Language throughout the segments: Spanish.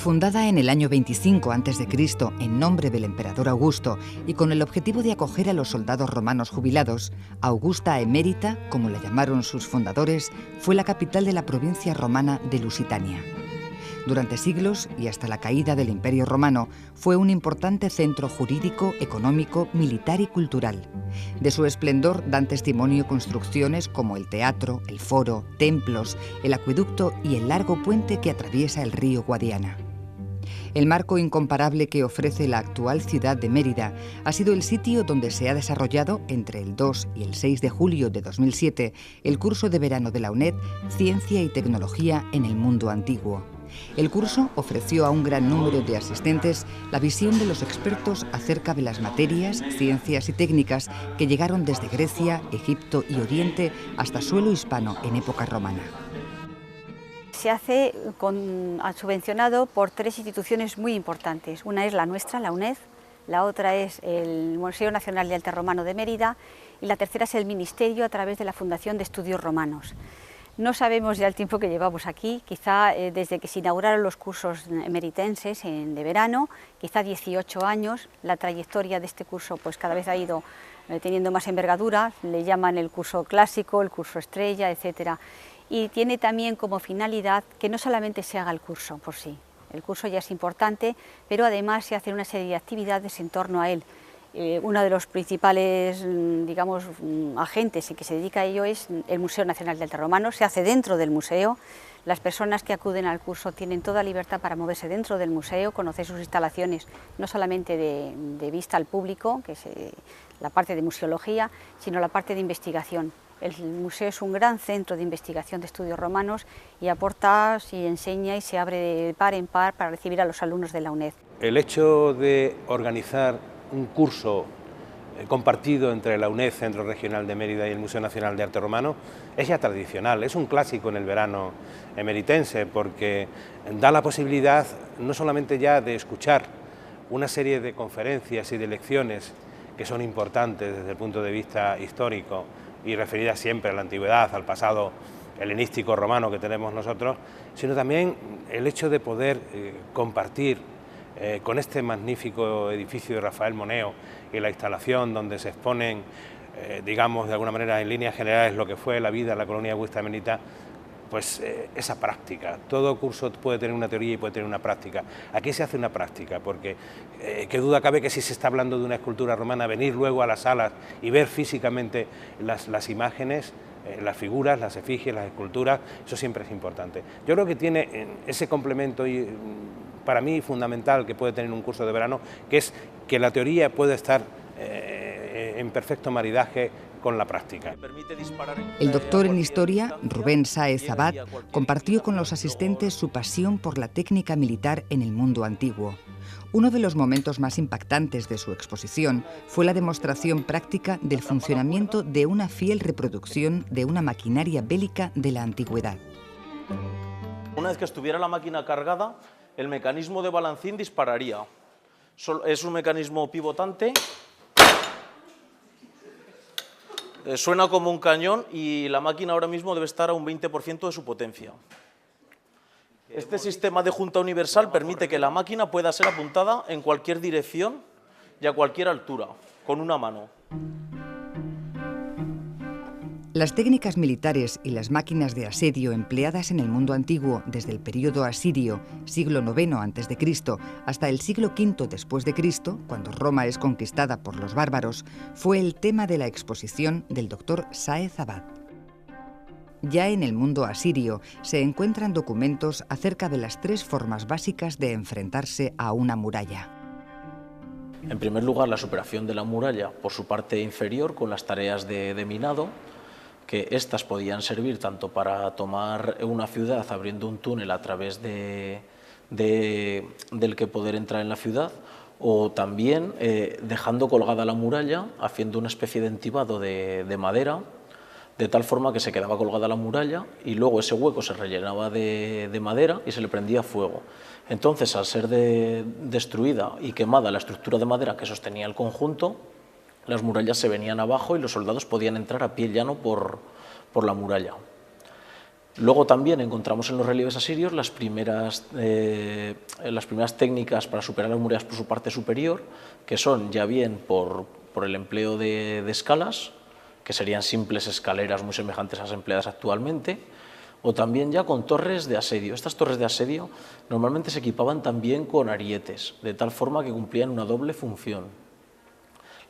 Fundada en el año 25 a.C. en nombre del emperador Augusto y con el objetivo de acoger a los soldados romanos jubilados, Augusta Emérita, como la llamaron sus fundadores, fue la capital de la provincia romana de Lusitania. Durante siglos y hasta la caída del Imperio Romano, fue un importante centro jurídico, económico, militar y cultural. De su esplendor dan testimonio construcciones como el teatro, el foro, templos, el acueducto y el largo puente que atraviesa el río Guadiana. El marco incomparable que ofrece la actual ciudad de Mérida ha sido el sitio donde se ha desarrollado, entre el 2 y el 6 de julio de 2007, el curso de verano de la UNED Ciencia y Tecnología en el Mundo Antiguo. El curso ofreció a un gran número de asistentes la visión de los expertos acerca de las materias, ciencias y técnicas que llegaron desde Grecia, Egipto y Oriente hasta suelo hispano en época romana. Se hace subvencionado por tres instituciones muy importantes. Una es la nuestra, la UNED, la otra es el Museo Nacional de Arte Romano de Mérida y la tercera es el Ministerio a través de la Fundación de Estudios Romanos. No sabemos ya el tiempo que llevamos aquí, quizá desde que se inauguraron los cursos emeritenses de verano, quizá 18 años. La trayectoria de este curso pues cada vez ha ido teniendo más envergadura, le llaman el curso clásico, el curso estrella, etcétera. Y tiene también como finalidad que no solamente se haga el curso por sí, el curso ya es importante, pero además se hacen una serie de actividades en torno a él. Uno de los principales, digamos, agentes y que se dedica a ello es el Museo Nacional de Arte Romano. Se hace dentro del museo. Las personas que acuden al curso tienen toda libertad para moverse dentro del museo, conocer sus instalaciones, no solamente de vista al público, que es la parte de museología, sino la parte de investigación. El museo es un gran centro de investigación de estudios romanos y aporta, y enseña y se abre de par en par para recibir a los alumnos de la UNED. El hecho de organizar un curso compartido entre la UNED, Centro Regional de Mérida, y el Museo Nacional de Arte Romano es ya tradicional, es un clásico en el verano emeritense porque da la posibilidad no solamente ya de escuchar una serie de conferencias y de lecciones que son importantes desde el punto de vista histórico y referidas siempre a la antigüedad, al pasado helenístico romano que tenemos nosotros, sino también el hecho de poder compartir con este magnífico edificio de Rafael Moneo y la instalación donde se exponen, digamos de alguna manera en líneas generales, lo que fue la vida de la colonia Augusta Emerita, pues esa práctica. Todo curso puede tener una teoría y puede tener una práctica. Aquí se hace una práctica porque qué duda cabe que si se está hablando de una escultura romana, venir luego a las salas y ver físicamente las imágenes, las figuras, las efigies, las esculturas, eso siempre es importante. Yo creo que tiene ese complemento y para mí fundamental que puede tener un curso de verano, que es que la teoría puede estar en perfecto maridaje con la práctica. El doctor en Historia, Rubén Sáez Abad, compartió con los asistentes su pasión por la técnica militar en el mundo antiguo. Uno de los momentos más impactantes de su exposición fue la demostración práctica del funcionamiento de una fiel reproducción de una maquinaria bélica de la antigüedad. Una vez que estuviera la máquina cargada, el mecanismo de balancín dispararía. Es un mecanismo pivotante, suena como un cañón y la máquina ahora mismo debe estar a un 20% de su potencia. Este sistema de junta universal permite que la máquina pueda ser apuntada en cualquier dirección y a cualquier altura, con una mano. Las técnicas militares y las máquinas de asedio empleadas en el mundo antiguo desde el período asirio, siglo IX a.C., hasta el siglo V después de Cristo, cuando Roma es conquistada por los bárbaros, fue el tema de la exposición del doctor Sáez Abad. Ya en el mundo asirio se encuentran documentos acerca de las tres formas básicas de enfrentarse a una muralla. En primer lugar, la superación de la muralla por su parte inferior con las tareas de minado, que estas podían servir tanto para tomar una ciudad abriendo un túnel a través del que poder entrar en la ciudad, o también dejando colgada la muralla, haciendo una especie de entibado de madera, de tal forma que se quedaba colgada la muralla y luego ese hueco se rellenaba de madera y se le prendía fuego. Entonces, al ser destruida y quemada la estructura de madera que sostenía el conjunto, las murallas se venían abajo y los soldados podían entrar a pie llano por la muralla. Luego también encontramos en los relieves asirios las primeras técnicas para superar las murallas por su parte superior, que son ya bien por el empleo de escalas, que serían simples escaleras muy semejantes a las empleadas actualmente, o también ya con torres de asedio. Estas torres de asedio normalmente se equipaban también con arietes, de tal forma que cumplían una doble función.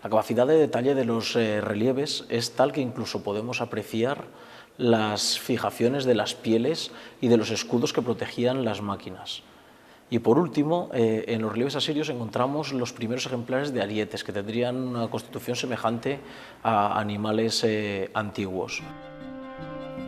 La capacidad de detalle de los relieves es tal que incluso podemos apreciar las fijaciones de las pieles y de los escudos que protegían las máquinas. Y por último, en los relieves asirios encontramos los primeros ejemplares de arietes, que tendrían una constitución semejante a animales antiguos.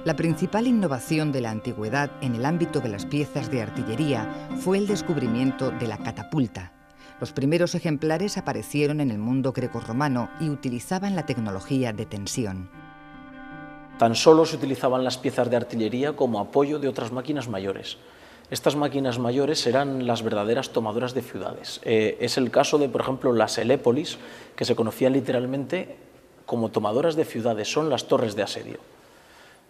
La principal innovación de la antigüedad en el ámbito de las piezas de artillería fue el descubrimiento de la catapulta. Los primeros ejemplares aparecieron en el mundo grecorromano y utilizaban la tecnología de tensión. Tan solo se utilizaban las piezas de artillería como apoyo de otras máquinas mayores. Estas máquinas mayores eran las verdaderas tomadoras de ciudades. Es el caso de, por ejemplo, las helépolis, que se conocían literalmente como tomadoras de ciudades, son las torres de asedio.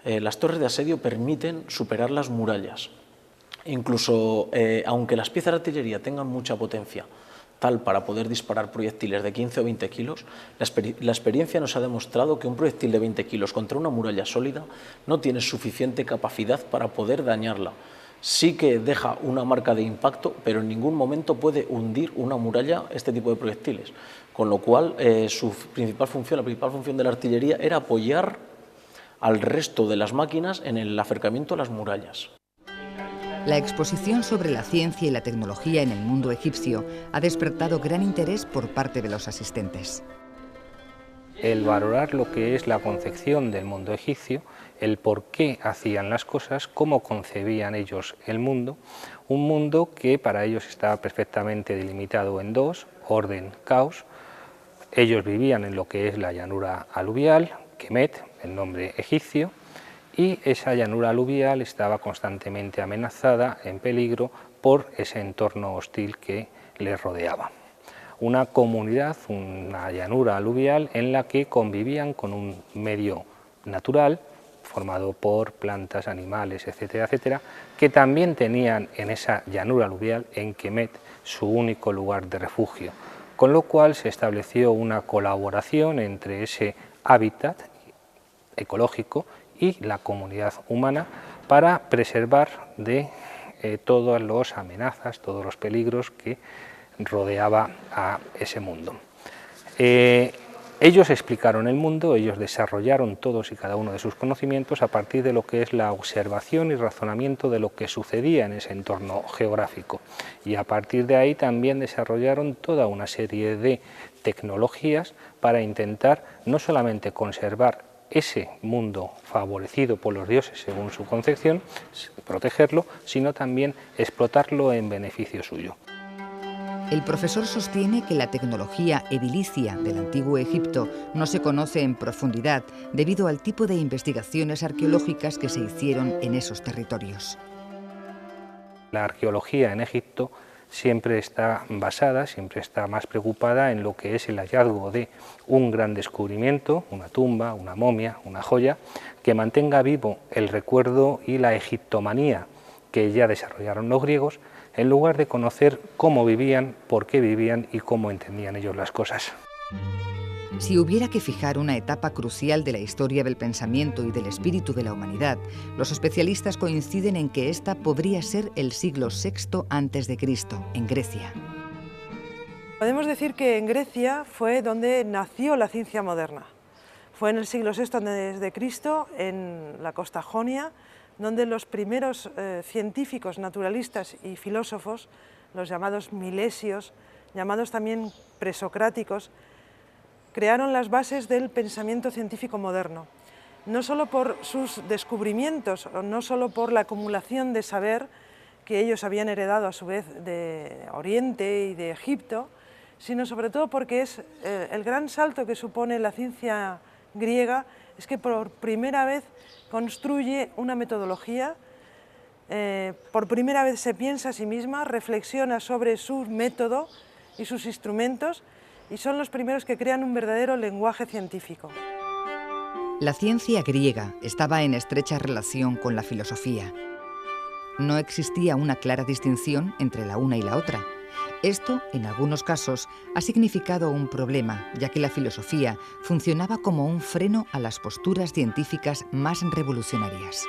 Las torres de asedio permiten superar las murallas. Incluso, aunque las piezas de artillería tengan mucha potencia, tal para poder disparar proyectiles de 15 o 20 kilos, la experiencia nos ha demostrado que un proyectil de 20 kilos contra una muralla sólida no tiene suficiente capacidad para poder dañarla. Sí que deja una marca de impacto, pero en ningún momento puede hundir una muralla este tipo de proyectiles. Con lo cual, la principal función de la artillería era apoyar al resto de las máquinas en el acercamiento a las murallas. La exposición sobre la ciencia y la tecnología en el mundo egipcio ha despertado gran interés por parte de los asistentes. El valorar lo que es la concepción del mundo egipcio, el por qué hacían las cosas, cómo concebían ellos el mundo, un mundo que para ellos estaba perfectamente delimitado en dos, orden, caos. Ellos vivían en lo que es la llanura aluvial, Kemet, el nombre egipcio, y esa llanura aluvial estaba constantemente amenazada, en peligro, por ese entorno hostil que les rodeaba. Una comunidad, una llanura aluvial en la que convivían con un medio natural, formado por plantas, animales, etcétera, etcétera, que también tenían en esa llanura aluvial, en Kemet, su único lugar de refugio, con lo cual se estableció una colaboración entre ese hábitat ecológico y la comunidad humana para preservar de todas las amenazas, todos los peligros que rodeaba a ese mundo. Ellos explicaron el mundo, ellos desarrollaron todos y cada uno de sus conocimientos a partir de lo que es la observación y razonamiento de lo que sucedía en ese entorno geográfico, y a partir de ahí también desarrollaron toda una serie de tecnologías para intentar no solamente conservar ese mundo favorecido por los dioses según su concepción, protegerlo, sino también explotarlo en beneficio suyo. El profesor sostiene que la tecnología edilicia del antiguo Egipto no se conoce en profundidad debido al tipo de investigaciones arqueológicas que se hicieron en esos territorios. La arqueología en Egipto siempre está basada, siempre está más preocupada en lo que es el hallazgo de un gran descubrimiento, una tumba, una momia, una joya, que mantenga vivo el recuerdo y la egiptomanía que ya desarrollaron los griegos, en lugar de conocer cómo vivían, por qué vivían y cómo entendían ellos las cosas. Si hubiera que fijar una etapa crucial de la historia del pensamiento y del espíritu de la humanidad, los especialistas coinciden en que esta podría ser el siglo VI a.C., en Grecia. Podemos decir que en Grecia fue donde nació la ciencia moderna. Fue en el siglo VI a.C., en la costa jonia, donde los primeros científicos, naturalistas y filósofos, los llamados milesios, llamados también presocráticos, crearon las bases del pensamiento científico moderno, no solo por sus descubrimientos, no solo por la acumulación de saber que ellos habían heredado a su vez de Oriente y de Egipto, sino sobre todo porque es el gran salto que supone la ciencia griega, es que por primera vez construye una metodología, por primera vez se piensa a sí misma, reflexiona sobre su método y sus instrumentos, y son los primeros que crean un verdadero lenguaje científico. La ciencia griega estaba en estrecha relación con la filosofía. No existía una clara distinción entre la una y la otra. Esto, en algunos casos, ha significado un problema, ya que la filosofía funcionaba como un freno a las posturas científicas más revolucionarias.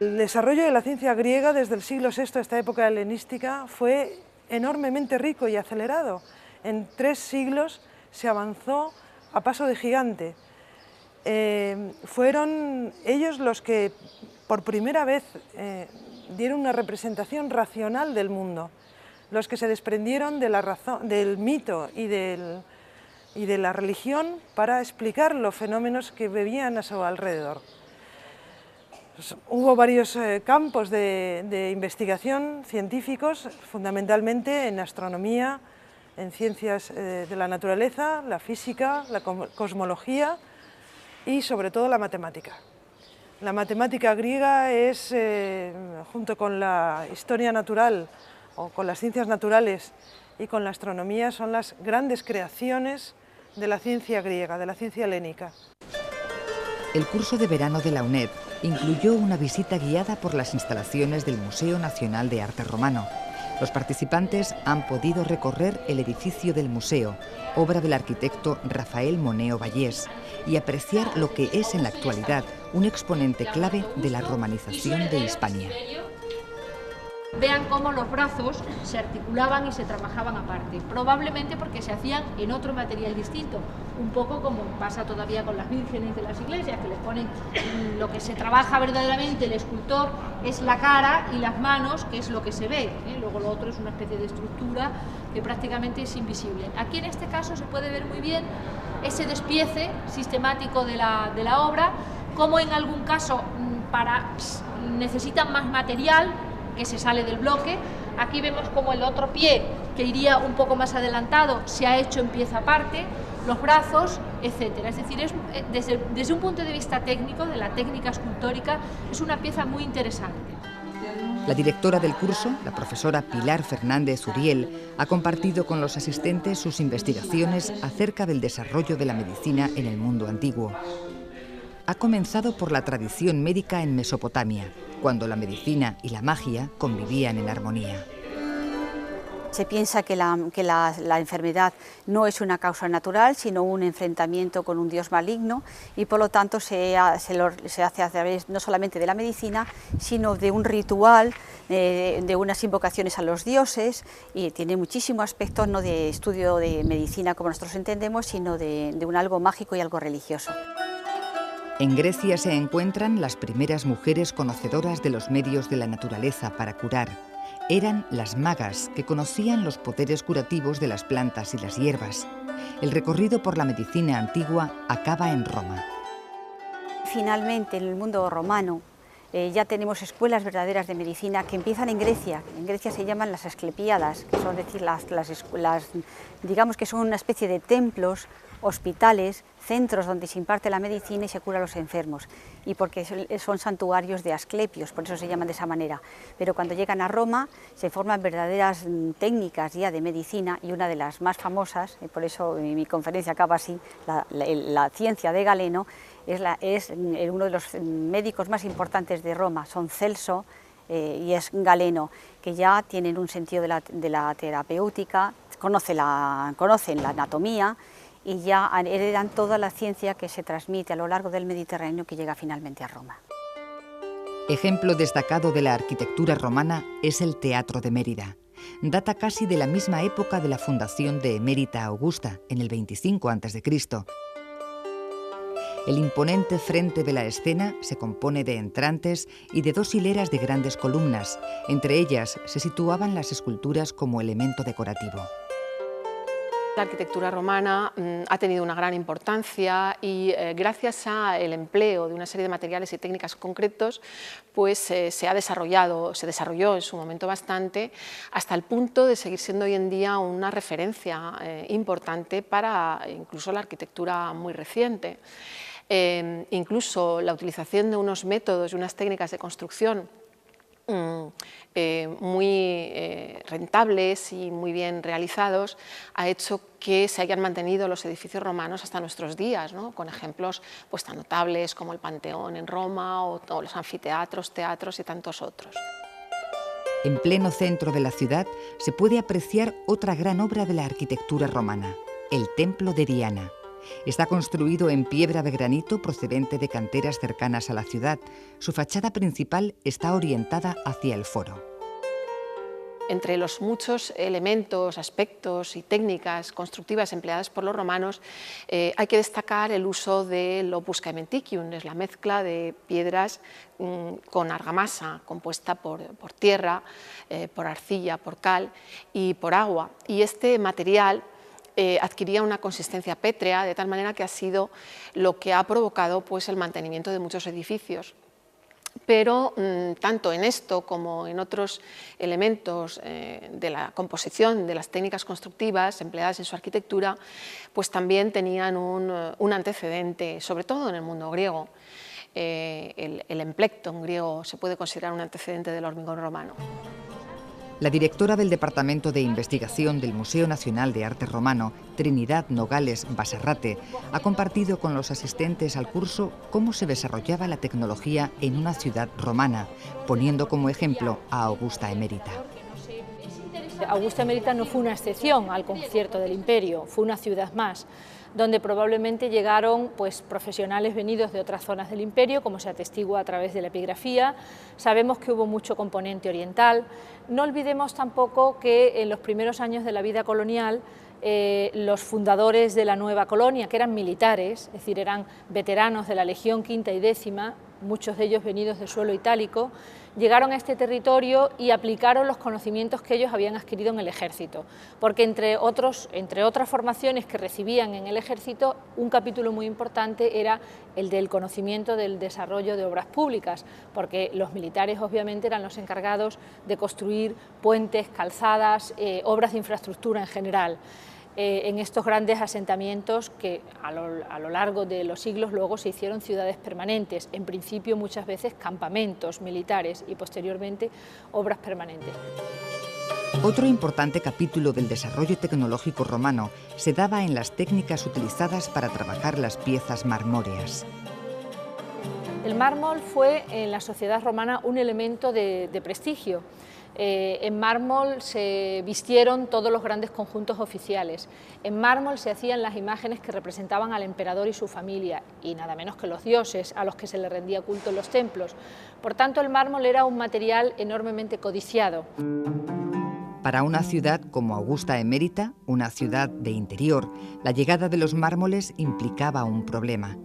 El desarrollo de la ciencia griega desde el siglo VI a esta época helenística fue enormemente rico y acelerado. En 3 siglos se avanzó a paso de gigante. Fueron ellos los que por primera vez dieron una representación racional del mundo, los que se desprendieron de la razón, del mito y de la religión para explicar los fenómenos que vivían a su alrededor. Hubo varios campos de investigación científicos, fundamentalmente en astronomía, en ciencias de la naturaleza, la física, la cosmología y sobre todo la matemática. La matemática griega es, junto con la historia natural o con las ciencias naturales y con la astronomía, son las grandes creaciones de la ciencia griega, de la ciencia helénica. El curso de verano de la UNED incluyó una visita guiada por las instalaciones del Museo Nacional de Arte Romano. Los participantes han podido recorrer el edificio del museo, obra del arquitecto Rafael Moneo Vallés, y apreciar lo que es en la actualidad un exponente clave de la romanización de Hispania. Vean cómo los brazos se articulaban y se trabajaban aparte, probablemente porque se hacían en otro material distinto, un poco como pasa todavía con las vírgenes de las iglesias, que les ponen lo que se trabaja verdaderamente el escultor es la cara y las manos, que es lo que se ve, luego lo otro es una especie de estructura que prácticamente es invisible. Aquí en este caso se puede ver muy bien ese despiece sistemático de la obra, como en algún caso necesitan más material que se sale del bloque. Aquí vemos como el otro pie, que iría un poco más adelantado, se ha hecho en pieza aparte, los brazos, etcétera. Es decir, desde un punto de vista técnico, de la técnica escultórica, es una pieza muy interesante. La directora del curso, la profesora Pilar Fernández Uriel, ha compartido con los asistentes sus investigaciones acerca del desarrollo de la medicina en el mundo antiguo. Ha comenzado por la tradición médica en Mesopotamia, cuando la medicina y la magia convivían en armonía. Se piensa que la enfermedad no es una causa natural, sino un enfrentamiento con un dios maligno, y por lo tanto se hace a través no solamente de la medicina, sino de un ritual, de unas invocaciones a los dioses, y tiene muchísimo aspecto no de estudio de medicina como nosotros entendemos, sino de un algo mágico y algo religioso. En Grecia se encuentran las primeras mujeres conocedoras de los medios de la naturaleza para curar. Eran las magas, que conocían los poderes curativos de las plantas y las hierbas. El recorrido por la medicina antigua acaba en Roma. Finalmente, en el mundo romano, ya tenemos escuelas verdaderas de medicina que empiezan en Grecia. En Grecia se llaman las asclepíadas, que son decir, digamos que son una especie de templos, hospitales, centros donde se imparte la medicina y se cura a los enfermos, y porque son santuarios de Asclepios, por eso se llaman de esa manera. Pero cuando llegan a Roma se forman verdaderas técnicas ya de medicina, y una de las más famosas, y por eso mi conferencia acaba así, la ciencia de Galeno, es uno de los médicos más importantes de Roma, son Celso y es Galeno, que ya tienen un sentido de la terapéutica, conocen la anatomía, y ya heredan toda la ciencia que se transmite a lo largo del Mediterráneo, que llega finalmente a Roma. Ejemplo destacado de la arquitectura romana es el Teatro de Mérida. Data casi de la misma época de la fundación de Emérita Augusta, en el 25 a.C. El imponente frente de la escena se compone de entrantes y de 2 hileras de grandes columnas. Entre ellas se situaban las esculturas como elemento decorativo. La arquitectura romana ha tenido una gran importancia y gracias al empleo de una serie de materiales y técnicas concretos, pues se desarrolló en su momento bastante, hasta el punto de seguir siendo hoy en día una referencia importante para incluso la arquitectura muy reciente. Incluso la utilización de unos métodos y unas técnicas de construcción muy rentables y muy bien realizados, ha hecho que se hayan mantenido los edificios romanos hasta nuestros días, ¿no? Con ejemplos pues, tan notables como el Panteón en Roma o los anfiteatros, teatros y tantos otros. En pleno centro de la ciudad se puede apreciar otra gran obra de la arquitectura romana, el Templo de Diana. Está construido en piedra de granito procedente de canteras cercanas a la ciudad. Su fachada principal está orientada hacia el foro. Entre los muchos elementos, aspectos y técnicas constructivas empleadas por los romanos, hay que destacar el uso del opus caementicium, es la mezcla de piedras con argamasa compuesta por tierra, por arcilla, por cal y por agua. Y este material adquiría una consistencia pétrea, de tal manera que ha sido lo que ha provocado pues, el mantenimiento de muchos edificios. Pero tanto en esto como en otros elementos de la composición de las técnicas constructivas empleadas en su arquitectura, pues también tenían un antecedente, sobre todo en el mundo griego. El emplecton griego se puede considerar un antecedente del hormigón romano. La directora del Departamento de Investigación del Museo Nacional de Arte Romano, Trinidad Nogales Basarrate, ha compartido con los asistentes al curso cómo se desarrollaba la tecnología en una ciudad romana, poniendo como ejemplo a Augusta Emérita. Augusta Emérita no fue una excepción al concierto del Imperio, fue una ciudad más, donde probablemente llegaron pues, profesionales venidos de otras zonas del Imperio, como se atestigua a través de la epigrafía. Sabemos que hubo mucho componente oriental. No olvidemos tampoco que en los primeros años de la vida colonial, los fundadores de la nueva colonia, que eran militares, es decir, eran veteranos de la Legión Quinta y Décima, muchos de ellos venidos del suelo itálico, llegaron a este territorio y aplicaron los conocimientos que ellos habían adquirido en el ejército, porque entre otras formaciones que recibían en el ejército, un capítulo muy importante era el del conocimiento del desarrollo de obras públicas, porque los militares obviamente eran los encargados de construir puentes, calzadas, obras de infraestructura en general. En estos grandes asentamientos que a lo largo de los siglos luego se hicieron ciudades permanentes, en principio muchas veces campamentos militares y posteriormente obras permanentes. Otro importante capítulo del desarrollo tecnológico romano se daba en las técnicas utilizadas para trabajar las piezas marmóreas. El mármol fue en la sociedad romana un elemento de prestigio. En mármol se vistieron todos los grandes conjuntos oficiales, en mármol se hacían las imágenes que representaban al emperador y su familia, y nada menos que los dioses a los que se le rendía culto en los templos. Por tanto, el mármol era un material enormemente codiciado. Para una ciudad como Augusta Emérita, una ciudad de interior, la llegada de los mármoles implicaba un problema.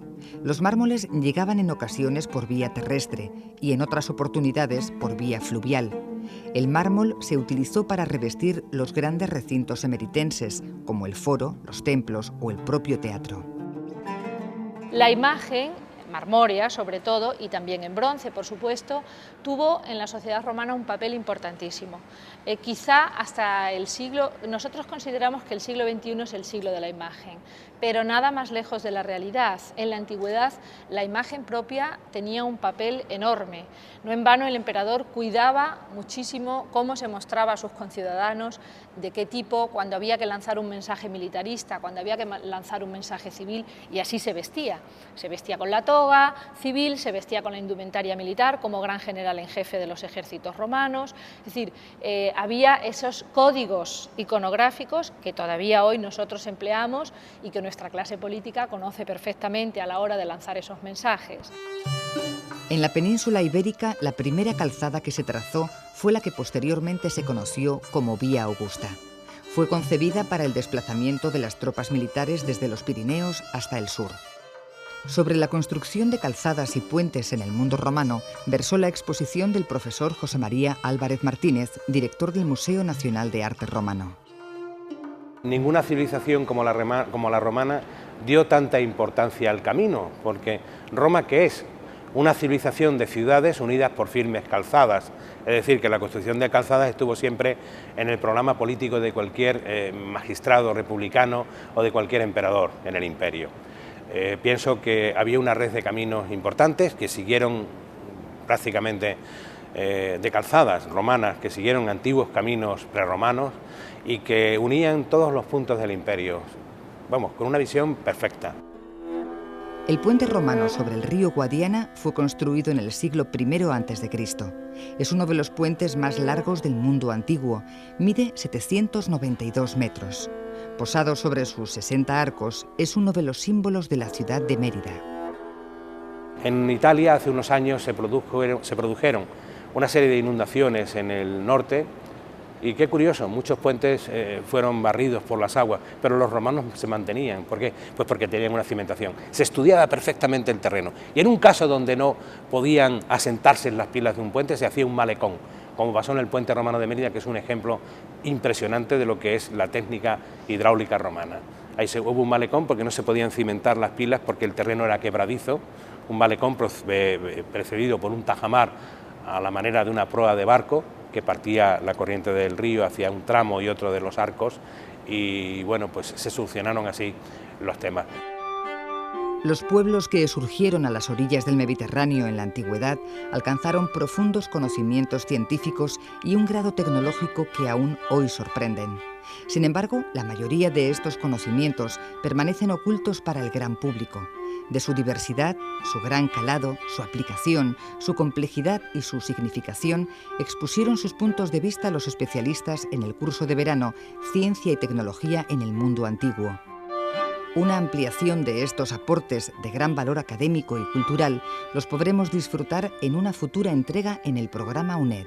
Los mármoles llegaban en ocasiones por vía terrestre y en otras oportunidades por vía fluvial. El mármol se utilizó para revestir los grandes recintos emeritenses, como el foro, los templos o el propio teatro. La imagen marmórea, sobre todo, y también en bronce, por supuesto, tuvo en la sociedad romana un papel importantísimo. Quizá hasta el siglo, nosotros consideramos que el siglo XXI es el siglo de la imagen, pero nada más lejos de la realidad. En la antigüedad la imagen propia tenía un papel enorme. No en vano el emperador cuidaba muchísimo cómo se mostraba a sus conciudadanos, de qué tipo, cuando había que lanzar un mensaje militarista, cuando había que lanzar un mensaje civil, y así se vestía. Se vestía con la toga civil, se vestía con la indumentaria militar, como gran general en jefe de los ejércitos romanos. Es decir, había esos códigos iconográficos que todavía hoy nosotros empleamos y que nuestra clase política conoce perfectamente a la hora de lanzar esos mensajes. En la península ibérica, la primera calzada que se trazó fue la que posteriormente se conoció como Vía Augusta. Fue concebida para el desplazamiento de las tropas militares desde los Pirineos hasta el sur. Sobre la construcción de calzadas y puentes en el mundo romano versó la exposición del profesor José María Álvarez Martínez, director del Museo Nacional de Arte Romano. Ninguna civilización como la romana dio tanta importancia al camino, porque Roma, ¿qué es? Una civilización de ciudades unidas por firmes calzadas, es decir, que la construcción de calzadas estuvo siempre en el programa político de cualquier magistrado republicano o de cualquier emperador en el imperio. Pienso que había una red de caminos importantes que siguieron prácticamente de calzadas romanas que siguieron antiguos caminos prerromanos y que unían todos los puntos del imperio, vamos, con una visión perfecta. El puente romano sobre el río Guadiana fue construido en el siglo I a.C. Es uno de los puentes más largos del mundo antiguo, mide 792 metros. Posado sobre sus 60 arcos, es uno de los símbolos de la ciudad de Mérida. En Italia hace unos años se produjeron una serie de inundaciones en el norte y qué curioso, muchos puentes fueron barridos por las aguas, pero los romanos se mantenían. ¿Por qué? Pues porque tenían una cimentación. Se estudiaba perfectamente el terreno y en un caso donde no podían asentarse en las pilas de un puente se hacía un malecón, como pasó en el puente romano de Mérida, que es un ejemplo impresionante de lo que es la técnica hidráulica romana. Ahí hubo un malecón porque no se podían cimentar las pilas porque el terreno era quebradizo, un malecón precedido por un tajamar a la manera de una proa de barco que partía la corriente del río hacia un tramo y otro de los arcos y bueno, pues se solucionaron así los temas. Los pueblos que surgieron a las orillas del Mediterráneo en la antigüedad alcanzaron profundos conocimientos científicos y un grado tecnológico que aún hoy sorprenden. Sin embargo, la mayoría de estos conocimientos permanecen ocultos para el gran público. De su diversidad, su gran calado, su aplicación, su complejidad y su significación, expusieron sus puntos de vista los especialistas en el curso de verano Ciencia y Tecnología en el Mundo Antiguo. Una ampliación de estos aportes de gran valor académico y cultural los podremos disfrutar en una futura entrega en el programa UNED.